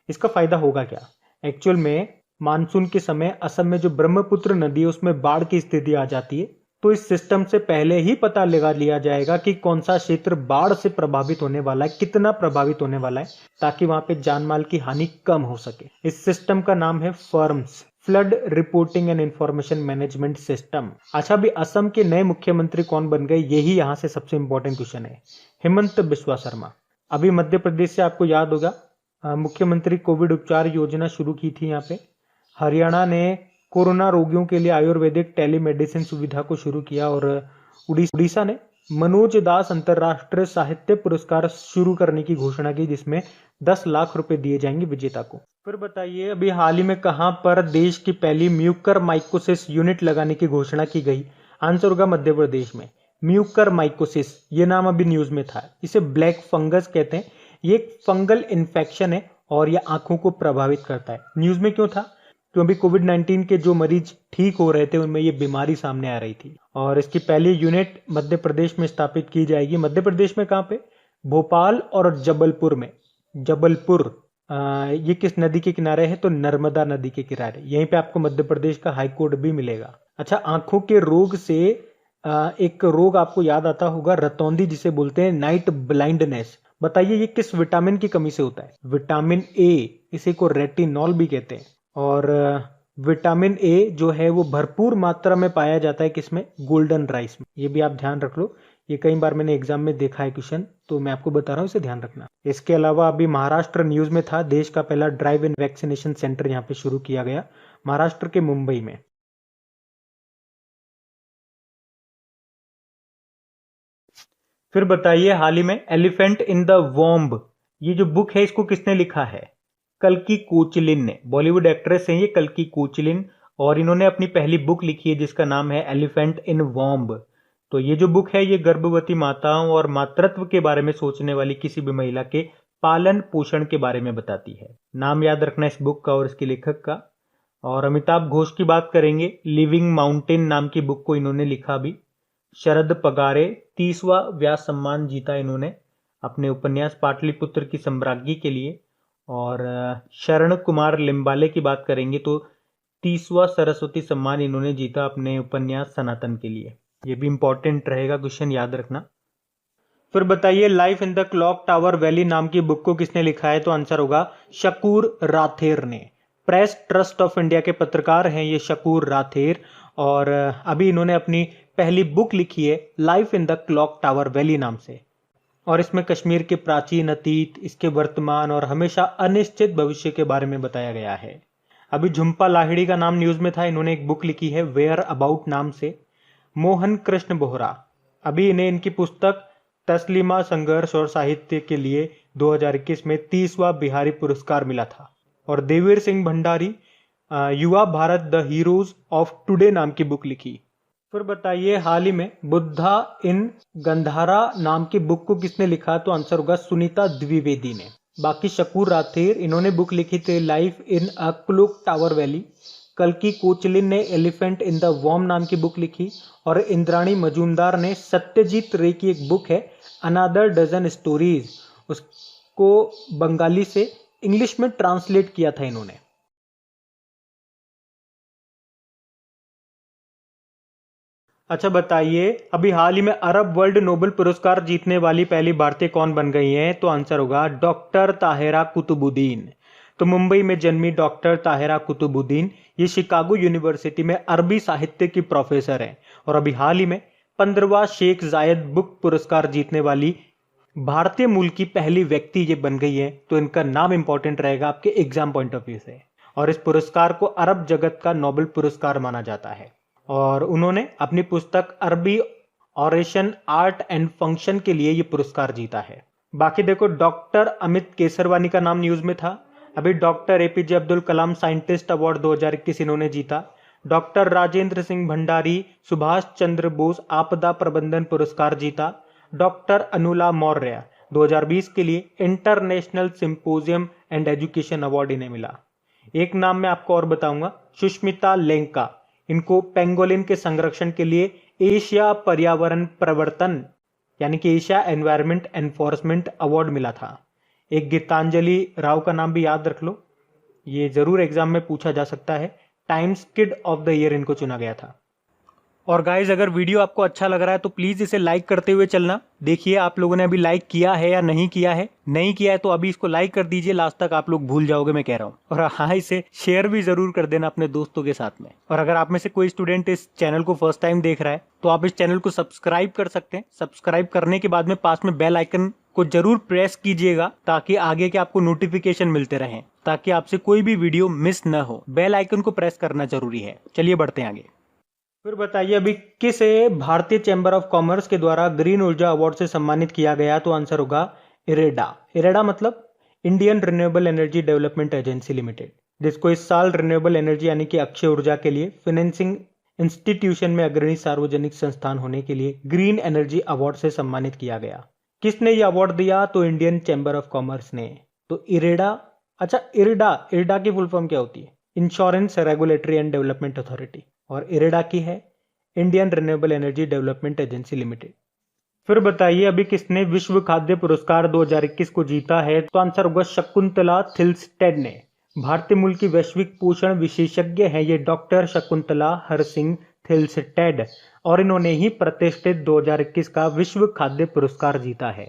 इसका फायदा होगा क्या? एक्चुअल में मानसून के समय असम में जो ब्रह्मपुत्र नदी है उसमें बाढ़ की स्थिति आ जाती है, तो इस सिस्टम से पहले ही पता लगा लिया जाएगा कि कौन सा क्षेत्र बाढ़ से प्रभावित होने वाला है, कितना प्रभावित होने वाला है, ताकि वहां पे जान माल की हानि कम हो सके। इस सिस्टम का नाम है firms, flood reporting and information management system. अच्छा, अभी असम के नए मुख्यमंत्री कौन बन गए, यही यहाँ से सबसे इंपॉर्टेंट क्वेश्चन है। हिमंत बिस्वा शर्मा। अभी मध्य प्रदेश से आपको याद होगा मुख्यमंत्री कोविड उपचार योजना शुरू की थी यहाँ पे। हरियाणा ने कोरोना रोगियों के लिए आयुर्वेदिक टेलीमेडिसिन सुविधा को शुरू किया और उड़ीसा ने मनोज दास अंतर्राष्ट्रीय साहित्य पुरस्कार शुरू करने की घोषणा की, जिसमें 10 लाख रुपए दिए जाएंगे विजेता को। फिर बताइए, अभी हाल ही में कहां पर देश की पहली म्यूकर माइकोसिस यूनिट लगाने की घोषणा की गई? आंसर होगा मध्य प्रदेश में। म्यूकर माइकोसिस, ये नाम अभी न्यूज में था। इसे ब्लैक फंगस कहते हैं। ये एक फंगल इन्फेक्शन है और यह आंखों को प्रभावित करता है। न्यूज में क्यों था? क्योंकि कोविड-19 के जो मरीज ठीक हो रहे थे उनमें ये बीमारी सामने आ रही थी और इसकी पहली यूनिट मध्य प्रदेश में स्थापित की जाएगी। मध्य प्रदेश में कहां पे? भोपाल और जबलपुर में। जबलपुर ये किस नदी के किनारे है? तो नर्मदा नदी के किनारे। यहीं पे आपको मध्य प्रदेश का हाई कोर्ट भी मिलेगा। अच्छा, आंखों के रोग से एक रोग आपको याद आता होगा, रतौंधी, जिसे बोलते हैं नाइट ब्लाइंडनेस। बताइए ये किस विटामिन की कमी से होता है? विटामिन ए, इसी को रेटिनॉल भी कहते हैं। और विटामिन ए जो है वो भरपूर मात्रा में पाया जाता है किसमें? गोल्डन राइस में। ये भी आप ध्यान रख लो, ये कई बार मैंने एग्जाम में देखा है क्वेश्चन, तो मैं आपको बता रहा हूँ, इसे ध्यान रखना। इसके अलावा अभी महाराष्ट्र न्यूज में था, देश का पहला ड्राइव इन वैक्सीनेशन सेंटर यहाँ पे शुरू किया गया, महाराष्ट्र के मुंबई में। फिर बताइए, हाल ही में एलिफेंट इन द वॉम्ब, ये जो बुक है इसको किसने लिखा है? कल्कि कोचलिन ने। बॉलीवुड एक्ट्रेस हैं ये कल्कि कोचलिन और इन्होंने अपनी पहली बुक लिखी है जिसका नाम है एलिफेंट इन वॉम्ब। तो ये जो बुक है ये गर्भवती माताओं और मातृत्व के बारे में सोचने वाली किसी भी महिला के पालन पोषण के बारे में बताती है। नाम याद रखना इस बुक का और इसके लेखक का। और अमिताभ घोष की बात करेंगे, लिविंग माउंटेन नाम की बुक को इन्होंने लिखा भी। शरद पगारे 30वां व्यास सम्मान जीता इन्होंने अपने उपन्यास पाटलिपुत्र की सम्राज्ञी के लिए। और शरण कुमार लिम्बाले की बात करेंगे तो 30वां सरस्वती सम्मान इन्होंने जीता अपने उपन्यास सनातन के लिए। ये भी इंपॉर्टेंट रहेगा, क्वेश्चन याद रखना। फिर बताइए, life in the clock tower valley नाम की बुक को किसने लिखा है? तो आंसर होगा शकूर राथेर ने। प्रेस ट्रस्ट ऑफ इंडिया के पत्रकार हैं ये शकूर राथेर और अभी इन्होंने अपनी पहली बुक लिखी है life in the clock tower valley नाम से। और इसमें कश्मीर के प्राचीन अतीत, इसके वर्तमान और हमेशा अनिश्चित भविष्य के बारे में बताया गया है। अभी झुम्पा लाहिड़ी का नाम न्यूज में था, इन्होंने एक बुक लिखी है वेयर अबाउट नाम से। मोहन कृष्ण बोहरा, अभी इन्हें इनकी पुस्तक तस्लीमा संघर्ष और साहित्य के लिए 2021 में 30वां बिहारी पुरस्कार मिला था। और देवीर सिंह भंडारी युवा Bharat the heroes of today नाम की बुक लिखी। फिर बताइए, हाल ही में बुद्धा इन गंधारा नाम की बुक को किसने लिखा? तो आंसर होगा सुनीता द्विवेदी ने। बाकी शकूर राथेर इन्होंने बुक लिखी थी life in a clock tower valley. कल्कि कोचलिन ने एलिफेंट इन द वॉर्म नाम की बुक लिखी और इंद्राणी मजूमदार ने सत्यजीत रे की एक बुक है अनदर डजन स्टोरीज, उसको बंगाली से इंग्लिश में ट्रांसलेट किया था इन्होंने। अच्छा बताइए, अभी हाल ही में अरब वर्ल्ड नोबेल पुरस्कार जीतने वाली पहली भारतीय कौन बन गई हैं? तो आंसर होगा डॉक्टर ताहिरा कुतुबुद्दीन। तो मुंबई में जन्मी डॉक्टर ताहिरा कुतुबुद्दीन ये शिकागो यूनिवर्सिटी में अरबी साहित्य की प्रोफेसर हैं और अभी हाल ही में 15वां शेख जायद बुक पुरस्कार जीतने वाली भारतीय मूल की पहली व्यक्ति ये बन गई है, तो इनका नाम इंपॉर्टेंट रहेगा आपके एग्जाम पॉइंट ऑफ व्यू से। और इस पुरस्कार को अरब जगत का नोबेल पुरस्कार माना जाता है। और उन्होंने अपनी पुस्तक अरबी ऑरेशन आर्ट एंड फंक्शन के लिए ये पुरस्कार जीता है। बाकी देखो, डॉक्टर अमित केसरवानी का नाम न्यूज में था। अभी doctor APJ Abdul Kalam scientist award 2021 इन्होंने जीता। डॉक्टर राजेंद्र सिंह भंडारी सुभाष चंद्र बोस आपदा प्रबंधन पुरस्कार जीता। डॉक्टर अनुला मौर्य 2020 के लिए international symposium and education award इन्हें मिला। एक नाम मैं आपको और बताऊंगा, सुष्मिता लेंका, इनको पेंगोलिन के संरक्षण के लिए एशिया पर्यावरण प्रवर्तन यानी कि एशिया एनवायरमेंट एनफोर्समेंट अवार्ड मिला था। एक गीतांजलि राव का नाम भी याद रख लो, ये जरूर एग्जाम में पूछा जा सकता है। Times kid of the year इनको चुना गया था। और गाइज, अगर वीडियो आपको अच्छा लग रहा है तो प्लीज इसे लाइक करते हुए चलना। देखिए आप लोगों ने अभी लाइक किया है या नहीं किया है। नहीं किया है तो अभी इसको लाइक कर दीजिए, लास्ट तक आप लोग भूल जाओगे मैं कह रहा हूँ। और हाँ, इसे शेयर भी जरूर कर देना अपने दोस्तों के साथ में। और अगर आप में से कोई स्टूडेंट इस चैनल को फर्स्ट टाइम देख रहा है तो आप इस चैनल को सब्सक्राइब कर सकते हैं। सब्सक्राइब करने के बाद में पास में बेल आइकन को जरूर प्रेस कीजिएगा ताकि आगे के आपको नोटिफिकेशन मिलते रहें, ताकि आपसे कोई भी वीडियो मिस न हो। बेल आइकन को प्रेस करना जरूरी है। चलिए बढ़ते हैं आगे। फिर बताइए अभी किसे भारतीय चैंबर ऑफ कॉमर्स के द्वारा ग्रीन ऊर्जा अवार्ड से सम्मानित किया गया, तो आंसर होगा इरेडा। इरेडा मतलब Indian renewable energy development agency limited, जिसको इस साल रिन्यूएबल एनर्जी यानी कि अक्षय ऊर्जा के लिए फाइनेंसिंग इंस्टीट्यूशन में अग्रणी सार्वजनिक संस्थान होने के लिए ग्रीन एनर्जी अवार्ड से सम्मानित किया गया। किसने ये अवार्ड दिया, तो इंडियन चैंबर ऑफ कॉमर्स ने। तो इरेडा, अच्छा इरेडा, इरेडा की फुल फॉर्म क्या होती है? Insurance regulatory and development authority. और इरेडा की है Indian renewable energy development agency limited. फिर बताइए अभी किसने विश्व खाद्य पुरस्कार 2021 को जीता है, तो आंसर होगा शकुंतला थिल्स्टेड ने। भारतीय मूल की वैश्विक पोषण विशेषज्ञ है ये डॉक्टर शकुंतला हरसिंह थिल्स्टेड, और इन्होंने ही प्रतिष्ठित 2021 का विश्व खाद्य पुरस्कार जीता है।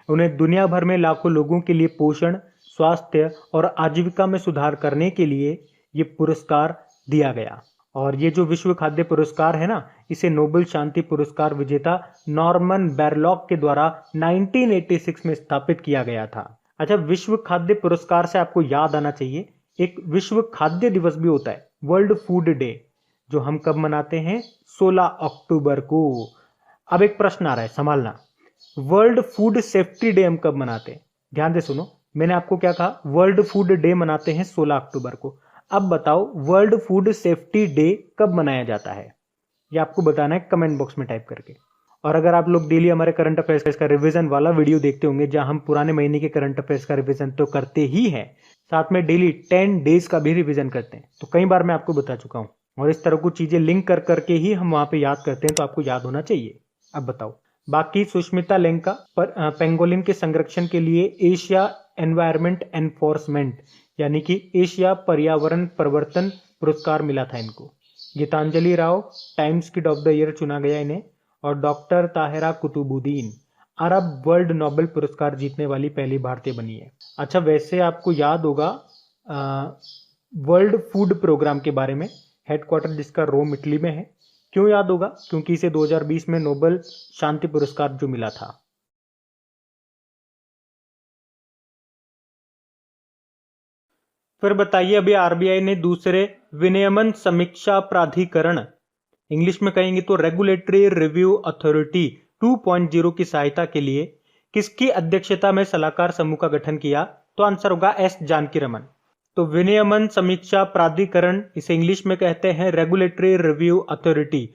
उन्हें दुनिया भर में लाखों लोगों के लिए पोषण, स्वास्थ्य और आजीविका में सुधार करने के लिए ये पुरस्कार दिया गया। और ये जो विश्व खाद्य पुरस्कार है ना, इसे नोबेल शांति पुरस्कार विजेता नॉर्मन बोरलॉग के द्वारा 1986 में स्थापित किया गया था। अच्छा, विश्व खाद्य पुरस्कार से आपको याद आना चाहिए, एक विश्व खाद्य दिवस भी होता है, वर्ल्ड फूड डे, जो हम कब मनाते हैं? 16 अक्टूबर को। अब एक प्रश्न आ रहा है, संभालना, वर्ल्ड फूड सेफ्टी डे हम कब मनाते हैं? ध्यान से सुनो, मैंने आपको क्या कहा? वर्ल्ड फूड डे मनाते हैं 16 अक्टूबर को। अब बताओ वर्ल्ड फूड सेफ्टी डे कब मनाया जाता है? ये आपको बताना है कमेंट बॉक्स में टाइप करके। और अगर आप लोग डेली हमारे करंट अफेयर्स का रिवीजन वाला वीडियो देखते होंगे, जहां हम पुराने महीने के करंट अफेयर्स का रिवीजन तो करते ही हैं, साथ में डेली 10 डेज का भी रिवीजन करते हैं, तो कई बार मैं आपको बता चुका हूं। और इस तरह की चीजें लिंक कर करके ही हम वहां पे याद करते हैं, तो आपको याद होना चाहिए। अब बताओ, बाकी सुष्मिता लेंका पेंगोलिन के संरक्षण के लिए एशिया एनवायरमेंट एनफोर्समेंट यानी कि एशिया पर्यावरण प्रवर्तन पुरस्कार मिला था इनको। Geetanjali Rao Times kid of the year चुना गया इन्हें। और doctor Tahira Qutubuddin Arab world Nobel पुरस्कार जीतने वाली पहली भारतीय बनी है। अच्छा, वैसे आपको याद होगा वर्ल्ड फूड प्रोग्राम के बारे में, हेडक्वार्टर जिसका रोम इटली में है। क्यों याद होगा? क्योंकि इसे 2020 में नोबेल शांति पुरस्कार जो मिला था। फिर बताइए अभी आरबीआई ने दूसरे विनियमन समीक्षा प्राधिकरण, इंग्लिश में कहेंगे तो रेगुलेटरी रिव्यू अथॉरिटी 2.0 की सहायता के लिए किसकी अध्यक्षता में सलाहकार समूह का गठन किया? तो आंसर होगा एस जानकी रमन। तो विनियमन समीक्षा प्राधिकरण, इसे इंग्लिश में कहते हैं रेगुलेटरी रिव्यू अथॉरिटी।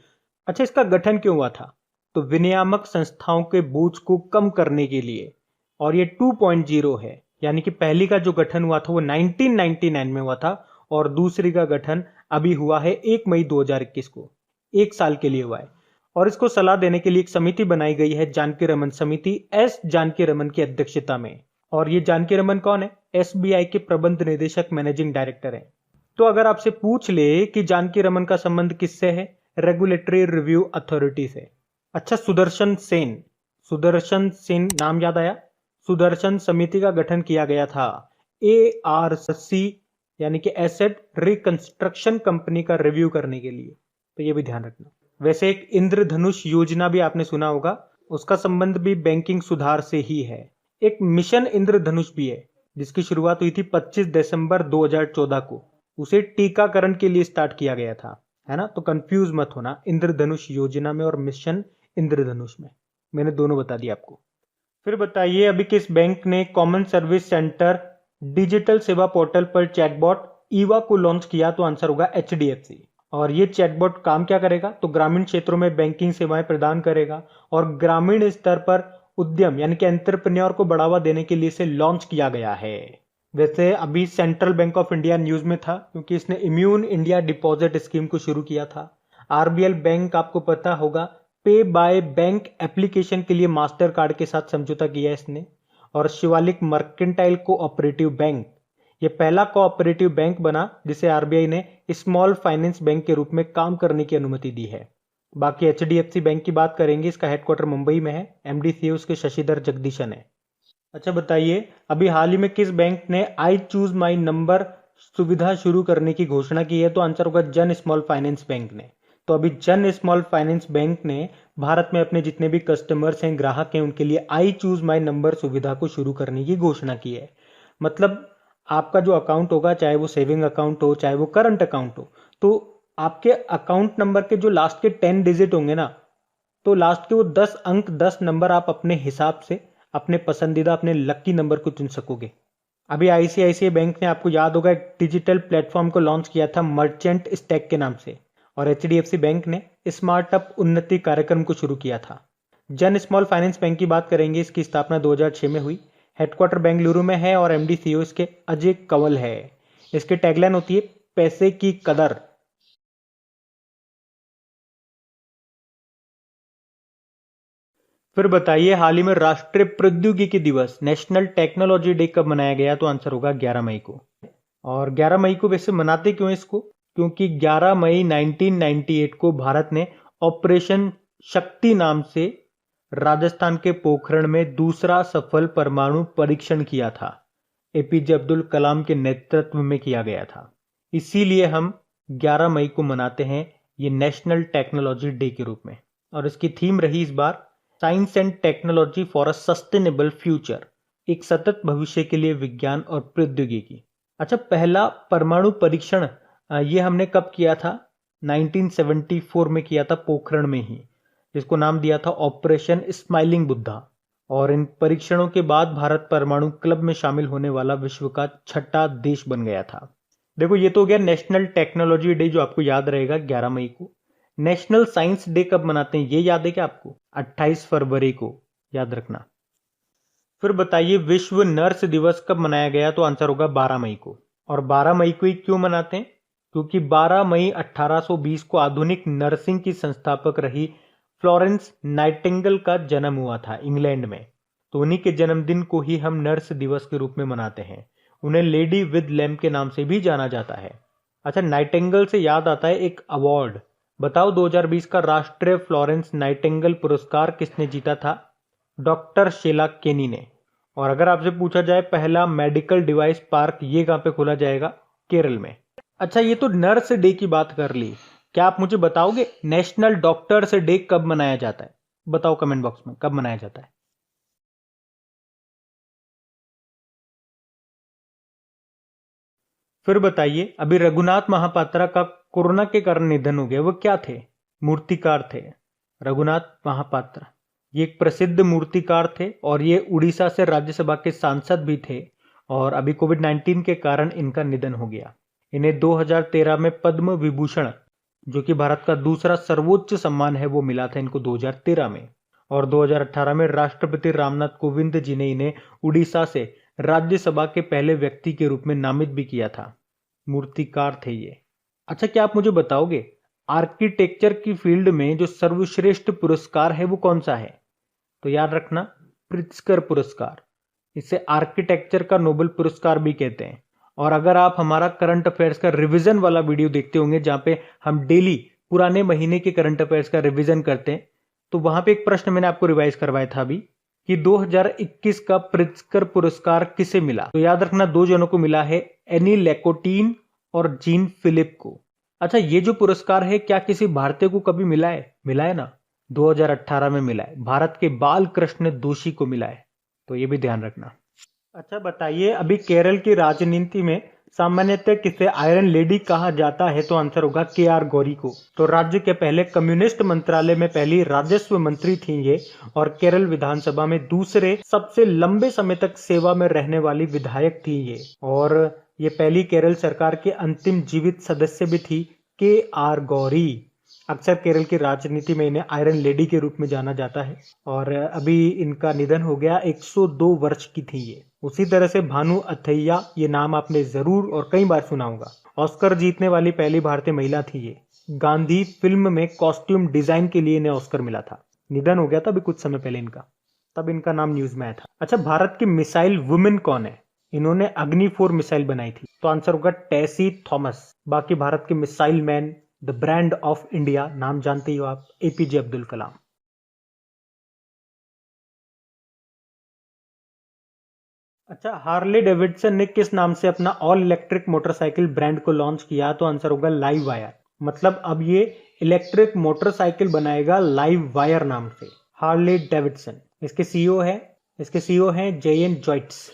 अच्छा, इसका गठन क्यों हुआ था? तो विनियामक संस्थाओं के बोझ को कम करने के लिए। और ये 2.0 है, यानी कि पहली का जो गठन हुआ था वो 1999 में हुआ था, और दूसरी का गठन अभी हुआ है 1 मई 2021 को, 1 साल के लिए हुआ है। और इसको सलाह देने के लिए एक समिति बनाई गई है, जानकी रमन समिति, एस जानकी रमन की अध्यक्षता में। और ये जानकी रमन कौन है? एसबीआई के प्रबंध निदेशक, मैनेजिंग डायरेक्टर है। तो अगर आपसे पूछ ले कि जानकी रमन का संबंध किससे है? रेगुलेटरी रिव्यू अथॉरिटी से। अच्छा, सुदर्शन सेन, सुदर्शन सेन नाम याद आया? सुदर्शन समिति का गठन किया गया था ARC यानी कि एसेट रिकंस्ट्रक्शन कंपनी का रिव्यू करने के लिए, तो ये भी ध्यान रखना। वैसे एक इंद्रधनुष योजना भी आपने सुना होगा, उसका संबंध भी बैंकिंग सुधार से ही है। एक मिशन इंद्रधनुष भी है जिसकी शुरुआत हुई थी 25 दिसंबर 2014 को। उसे टीकाकरण के लिए स्टार्ट किया गया था, है ना। तो कंफ्यूज मत होना इंद्रधनुष योजना में और मिशन इंद्रधनुष में, मैंने दोनों बता दिया आपको। फिर बताइए अभी किस बैंक ने कॉमन सर्विस सेंटर डिजिटल सेवा पोर्टल पर चैटबॉट ईवा को लॉन्च किया? तो आंसर होगा एचडीएफसी। और ये चैटबॉट काम क्या करेगा? तो ग्रामीण क्षेत्रों में बैंकिंग सेवाएं प्रदान करेगा और ग्रामीण स्तर पर उद्यम यानी कि एंटरप्रेन्योर को बढ़ावा देने के लिए इसे लॉन्च किया गया है। वैसे अभी central bank of India news में था क्योंकि इसने इम्यून इंडिया डिपॉजिट स्कीम को शुरू किया था। आरबीएल बैंक आपको पता होगा पे बाय बैंक एप्लीकेशन के लिए मास्टर कार्ड के साथ समझौता किया इसने। और शिवालिक मर्केंटाइल कोऑपरेटिव बैंक ये पहला कोऑपरेटिव बैंक बना जिसे आरबीआई ने स्मॉल फाइनेंस बैंक के रूप में काम करने की अनुमति दी है। बाकी एचडीएफसी बैंक की बात करेंगे, इसका हेडक्वार्टर मुंबई में है, एमडी सीईओ उसके शशिधर जगदीशन है। अच्छा बताइए अभी हाल ही में किस बैंक ने आई चूज माई नंबर सुविधा शुरू करने की घोषणा की है? तो आंसर होगा जन स्मॉल फाइनेंस बैंक ने। तो अभी जन स्मॉल फाइनेंस बैंक ने भारत में अपने जितने भी कस्टमर्स हैं, ग्राहक हैं, उनके लिए आई चूज माई नंबर सुविधा को शुरू करने की घोषणा की है। मतलब आपका जो अकाउंट होगा, चाहे वो सेविंग अकाउंट हो चाहे वो करंट अकाउंट हो, तो आपके अकाउंट नंबर के जो लास्ट के 10 डिजिट होंगे ना, तो लास्ट के वो 10 अंक 10 नंबर आप अपने हिसाब से अपने पसंदीदा अपने लकी नंबर को चुन सकोगे। अभी आईसीआईसीआई बैंक ने आपको याद होगा एक डिजिटल प्लेटफॉर्म को लॉन्च किया था मर्चेंट स्टैक के नाम से। और एचडीएफसी बैंक ने स्मार्टअप उन्नति कार्यक्रम को शुरू किया था। जन स्मॉल फाइनेंस बैंक की बात करेंगे, इसकी स्थापना 2006 में हुई, हेडक्वार्टर बेंगलुरु में है और एमडी सीईओ इसके अजय कंवल है। इसकी टैगलाइन होती है पैसे की कदर। फिर बताइए हाल ही में राष्ट्रीय प्रौद्योगिकी दिवस नेशनल टेक्नोलॉजी डे कब मनाया गया? तो आंसर होगा 11 मई को। और 11 मई को वैसे मनाते क्यों हैं इसको? क्योंकि 11 मई 1998 को भारत ने ऑपरेशन शक्ति नाम से राजस्थान के पोखरण में दूसरा सफल परमाणु परीक्षण किया था। एपीजे अब्दुल कलाम के नेतृत्व में किया गया था। इसीलिए हम 11 मई को मनाते हैं ये नेशनल टेक्नोलॉजी डे के रूप में। और इसकी थीम रही इस बार science and technology for a sustainable future, एक सतत भविष्य के लिए विज्ञान और प्रौद्योगिकी। अच्छा, पहला परमाणु परीक्षण ये हमने कब किया था? 1974 में किया था, पोखरण में ही, जिसको नाम दिया था ऑपरेशन स्माइलिंग बुद्धा। और इन परीक्षणों के बाद भारत परमाणु क्लब में शामिल होने वाला विश्व का 6ठा देश बन गया था। देखो ये तो हो गया नेशनल टेक्नोलॉजी डे जो आपको याद रहेगा 11 मई को। नेशनल साइंस डे कब मनाते हैं ये याद है क्या आपको? 28 फरवरी को, याद रखना। फिर बताइए विश्व नर्स दिवस कब मनाया गया? तो आंसर होगा 12 मई को। और 12 मई को ही क्यों मनाते हैं? क्योंकि 12 मई 1820 को आधुनिक नर्सिंग की संस्थापक रही फ्लोरेंस नाइटिंगेल का जन्म हुआ था इंग्लैंड में। तो उन्हीं के जन्मदिन को ही हम नर्स दिवस के रूप में मनाते हैं। उन्हें लेडी विद लैम्प के नाम से भी जाना जाता है। अच्छा, नाइटिंगेल से याद आता है एक अवार्ड, बताओ 2020 का राष्ट्रीय फ्लोरेंस नाइटिंगेल पुरस्कार किसने जीता था? डॉक्टर शीला केनी ने। और अगर आपसे पूछा जाए पहला मेडिकल डिवाइस पार्क ये कहां पे खोला जाएगा? केरल में। अच्छा, ये तो नर्स डे की बात कर ली, क्या आप मुझे बताओगे नेशनल डॉक्टर्स डे कब मनाया जाता है? बताओ कमेंट बॉक्स में कब मनाया जाता है। फिर बताइए अभी रघुनाथ महापात्रा का कोरोना के कारण निधन हो गया, वो क्या थे? मूर्तिकार थे। रघुनाथ महापात्रा ये एक प्रसिद्ध मूर्तिकार थे और ये उड़ीसा से राज्यसभा के सांसद भी थे। और अभी कोविड-19 के कारण इनका निधन हो गया। इन्हें 2013 में पद्म विभूषण, जो कि भारत का दूसरा सर्वोच्च सम्मान है, वो मिला था इनको 2013 में। और 2018 में राष्ट्रपति रामनाथ कोविंद जी ने इन्हें उड़ीसा से राज्यसभा के पहले व्यक्ति के रूप में नामित भी किया था। मूर्तिकार थे ये। अच्छा, क्या आप मुझे बताओगे आर्किटेक्चर की फील्ड में जो सर्वश्रेष्ठ पुरस्कार है वो कौन सा है? तो याद रखना प्रित्जकर पुरस्कार। इसे आर्किटेक्चर का नोबेल पुरस्कार भी कहते हैं। और अगर आप हमारा करंट अफेयर्स का रिवीजन वाला वीडियो देखते होंगे जहां पे हम डेली पुराने महीने के करंट अफेयर्स का रिवीजन करते हैं, तो वहां पे एक प्रश्न मैंने आपको रिवाइज करवाया था अभी कि 2021 का प्रित्जकर पुरस्कार किसे मिला? तो याद रखना दो जनों को मिला है, एनी लेकोटीन और जीन फिलिप को। अच्छा, ये जो पुरस्कार है क्या किसी भारतीय को कभी मिला है? मिला है ना। 2018 में मिला है। भारत के बाल कृष्ण दोषी को मिला है, तो ये भी ध्यान रखना। अच्छा बताइए, अभी केरल की राजनीति में सामान्यतः किसे आयरन लेडी कहा जाता है? तो आंसर होगा KR गौरी को। तो राज्य के पहले कम्युनिस्ट मंत्रालय में पहली राजस्व मंत्री थी ये, और केरल विधानसभा में दूसरे सबसे लंबे समय तक सेवा में रहने वाली विधायक थी ये, और ये पहली केरल सरकार के अंतिम जीवित सदस्य भी थी, KR गौरी। अक्सर केरल की राजनीति में इन्हें आयरन लेडी के रूप में जाना जाता है, और अभी इनका निधन हो गया। 102 वर्ष की थी ये। उसी तरह से भानु अथैया, ये नाम आपने जरूर और कई बार सुना होगा। ऑस्कर जीतने वाली पहली भारतीय महिला थी ये। गांधी फिल्म में कॉस्ट्यूम डिजाइन के लिए इन्हें ऑस्कर मिला था। निधन हो गया था अभी कुछ समय पहले इनका, तब इनका नाम न्यूज में आया था। अच्छा, भारत की मिसाइल वुमेन कौन है? इन्होंने अग्नि 4 मिसाइल बनाई थी, तो आंसर होगा टेसी थॉमस। बाकी भारत के missile man, the brand of India, नाम जानते ही हो आप, APJ अब्दुल कलाम। अच्छा, हार्ले डेविडसन ने किस नाम से अपना ऑल इलेक्ट्रिक मोटरसाइकिल ब्रांड को लॉन्च किया? तो आंसर होगा लाइव वायर। मतलब अब ये इलेक्ट्रिक मोटरसाइकिल बनाएगा लाइव वायर नाम से, हार्ले डेविडसन। इसके सीईओ हैं JN जॉइट्स।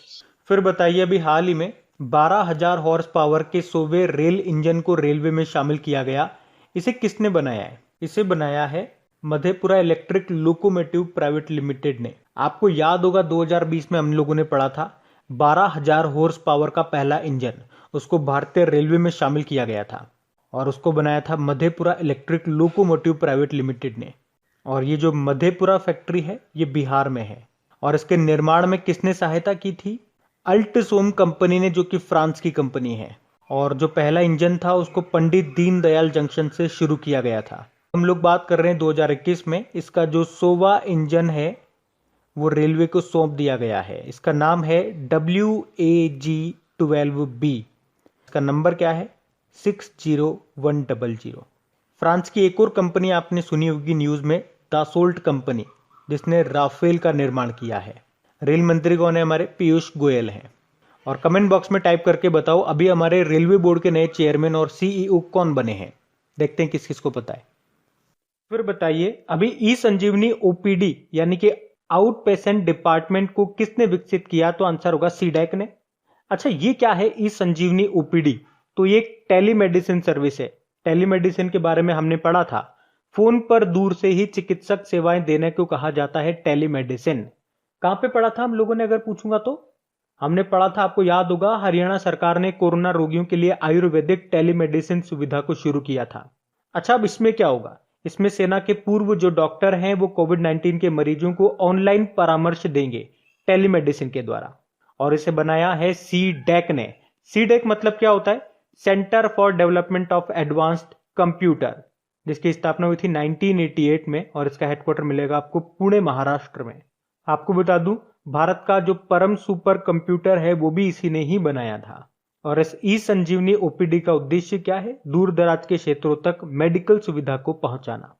फिर बताइए, अभी हाल ही में 12,000 हॉर्स पावर के सोवे रेल इंजन को रेलवे में शामिल किया गया। इसे किसने बनाया है? इसे बनाया है Madhepura electric locomotive private limited ने। आपको याद होगा 2020 में हम लोगों ने पढ़ा था 12,000 हॉर्स पावर का पहला इंजन, उसको भारतीय रेलवे में शामिल किया गया था, और उसको बनाया था Madhepura electric locomotive private limited ने। और ये जो मधेपुरा फैक्ट्री है ये बिहार में है, और इसके निर्माण में किसने सहायता की थी? अल्टसोम कंपनी ने, जो कि फ्रांस की कंपनी है। और जो पहला इंजन था उसको पंडित दीनदयाल जंक्शन से शुरू किया गया था। हम लोग बात कर रहे हैं 2021 में। इसका जो 100वां इंजन है वो रेलवे को सौंप दिया गया है। इसका नाम है WAG-12B। इसका नंबर क्या है? 60100। फ्रांस की एक और कंपनी आपने सुनी होगी न्यूज में, दासोल्ट कंपनी, जिसने राफेल का निर्माण किया है। रेल मंत्री कौन है? हमारे पीयूष गोयल हैं। और कमेंट बॉक्स में टाइप करके बताओ अभी हमारे रेलवे बोर्ड के नए चेयरमैन और CEO कौन बने हैं। देखते हैं किस किस को पता है। फिर बताइए, अभी ई संजीवनी OPD यानी कि आउट पेशेंट डिपार्टमेंट को किसने विकसित किया? तो आंसर होगा CDAC ने। अच्छा, ये क्या है ई संजीवनी OPD? तो ये एक टेलीमेडिसिन सर्विस है। टेलीमेडिसिन के बारे में हमने पढ़ा था। फोन पर दूर से ही चिकित्सक सेवाएं देने को कहा जाता है टेलीमेडिसिन। कहां पे पढ़ा था हम लोगों ने? अगर पूछूंगा तो हमने पढ़ा था, आपको याद होगा, हरियाणा सरकार ने कोरोना रोगियों के लिए आयुर्वेदिक टेलीमेडिसिन सुविधा को शुरू किया था। अच्छा, अब इसमें क्या होगा? इसमें सेना के पूर्व जो डॉक्टर हैं वो कोविड-19 के मरीजों को ऑनलाइन परामर्श देंगे टेलीमेडिसिन के द्वारा, और इसे बनाया है CDAC ने। CDAC मतलब क्या होता है? Centre for development of advanced computer, जिसकी स्थापना हुई थी 1988 में, और इसका हेडक्वार्टर मिलेगा आपको पुणे, महाराष्ट्र में। आपको बता दूं, भारत का जो परम सुपर कंप्यूटर है वो भी इसी ने ही बनाया था। और इस ई संजीवनी OPD का उद्देश्य क्या है? दूर दराज के क्षेत्रों तक मेडिकल सुविधा को पहुंचाना।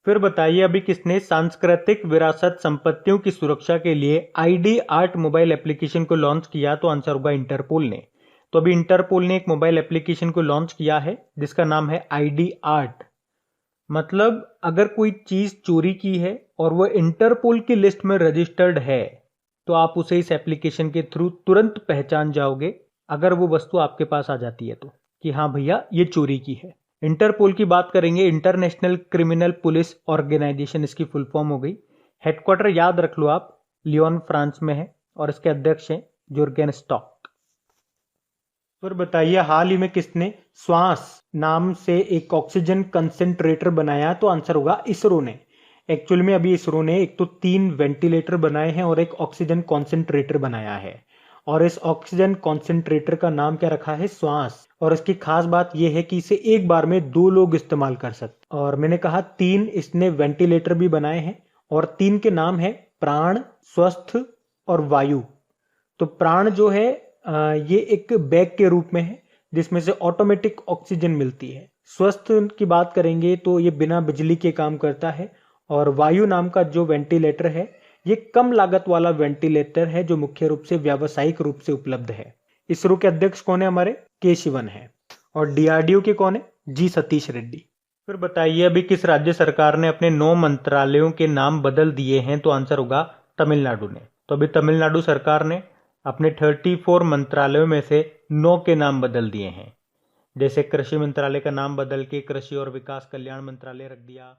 फिर बताइए, अभी किसने सांस्कृतिक विरासत संपत्तियों की सुरक्षा के लिए ID आर्ट मोबाइल एप्लीकेशन को लॉन्च किया? तो आंसर होगा इंटरपोल ने। तो अभी इंटरपोल ने एक मोबाइल एप्लीकेशन को लॉन्च किया है जिसका नाम है ID आर्ट। मतलब अगर कोई चीज चोरी की है और वो इंटरपोल की लिस्ट में रजिस्टर्ड है, तो आप उसे इस एप्लीकेशन के थ्रू तुरंत पहचान जाओगे, अगर वो वस्तु आपके पास आ जाती है तो, कि हाँ भैया ये चोरी की है। इंटरपोल की बात करेंगे, इंटरनेशनल क्रिमिनल पुलिस ऑर्गेनाइजेशन इसकी फुल फॉर्म हो गई। हेडक्वार्टर याद रख लो आप, लियोन फ्रांस में है, और इसके अध्यक्ष हैं जुर्गेन स्टॉक। फिर बताइए, हाल ही में किसने श्वास नाम से एक ऑक्सीजन कंसेंट्रेटर बनाया? तो आंसर होगा इसरो ने। एक्चुअल में अभी इसरो ने एक तो 3 वेंटिलेटर बनाए हैं और एक ऑक्सीजन कॉन्सेंट्रेटर बनाया है, और इस ऑक्सीजन कॉन्सेंट्रेटर का नाम क्या रखा है? श्वास। और इसकी खास बात यह है कि इसे एक बार में 2 लोग इस्तेमाल कर सकते। और मैंने कहा 3 इसने वेंटिलेटर भी बनाए हैं, और 3 के नाम है प्राण, स्वस्थ और वायु। तो प्राण जो है ये एक बैग के रूप में है जिसमें से ऑटोमेटिक ऑक्सीजन मिलती है। स्वस्थ की बात करेंगे तो ये बिना बिजली के काम करता है। और वायु नाम का जो वेंटिलेटर है ये कम लागत वाला वेंटिलेटर है जो मुख्य रूप से व्यावसायिक रूप से उपलब्ध है। इसरो के अध्यक्ष कौन है? हमारे के शिवन है। और DRDO के कौन है? जी सतीश रेड्डी। फिर बताइए अभी किस राज्य सरकार ने अपने 9 मंत्रालयों के नाम बदल दिए हैं? तो आंसर होगा तमिलनाडु ने। तो अभी तमिलनाडु सरकार ने अपने 34 मंत्रालयों में से 9 के नाम बदल दिए हैं। जैसे कृषि मंत्रालय का नाम बदल के कृषि और विकास कल्याण मंत्रालय रख दिया।